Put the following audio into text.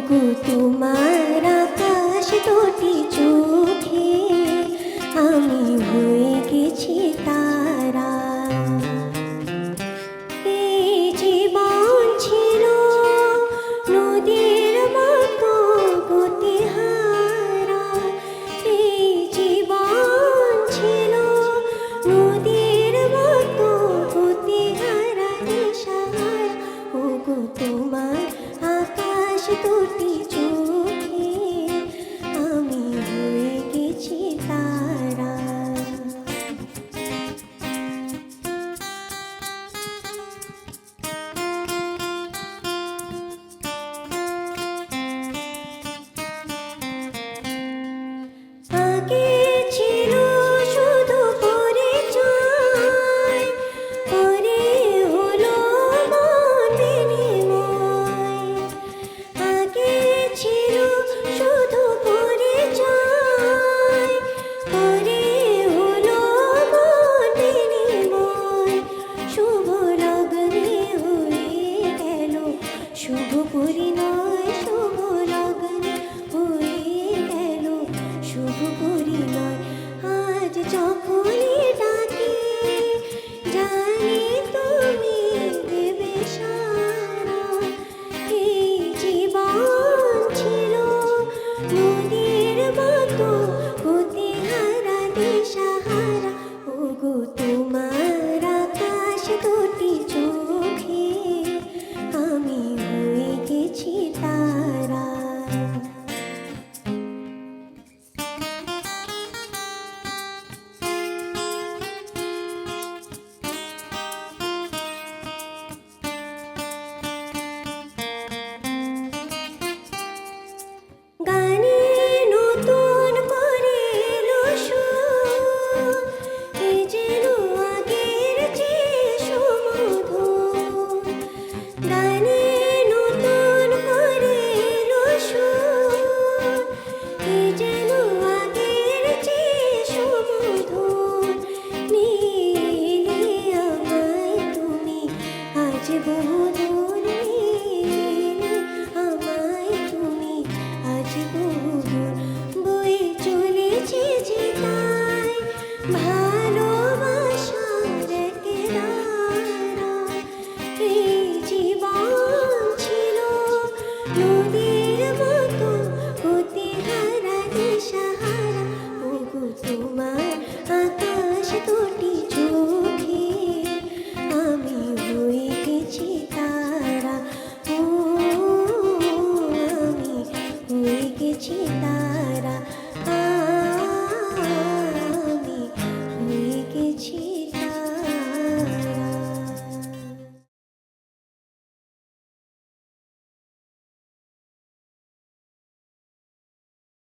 ওগো তোমার আকাশ দুটি চোখে আমি হয়ে গেছি তারা। এই জীবন ছিল নদীর মতো গতিহারা, এই জীবন ছিল নদীর মতো গতিহারা দিশাহারা। ওগো তোমার আকাশ দুটি চোখে আমি হয়ে গেছি তারা। আগে ছিল শুধু পরিচয়, পরে হলো মন বিনিময়। আগে ছিল শুধু পরিচয়, পরে হলো মন বিনিময়। শুভ লগ্নে হয়ে গেল শুভ পরিণয়, শুভ লগ্নে হয়ে গেল শুভ পরিণয়। আজ যখনই ডাকি জানি তুমি দেবে সাড়া। এই জীবন ছিল নদীর মতো গতিহারা দিশাহারা। ওগো তোমার আকাশ দুটি চোখে আমি হয়ে গেছি তারা। গানে নতুন করে এলো সুর, এ যেন আগের চেয়ে সুমধুর। গানে নতুন করে এলো সুর, এ যেন আগের চেয়ে সুমধুর। নিলে আমায় তুমি আজ বহুদূর, নিলে আমায় তুমি আজ বহুদূর। বয়ে চলেছে যে তাই ভালোবাসার কেদারা। এই জীবন ছিল নদীর মতো গতিহারা দিশাহারা। ওগো তোমার আকাশ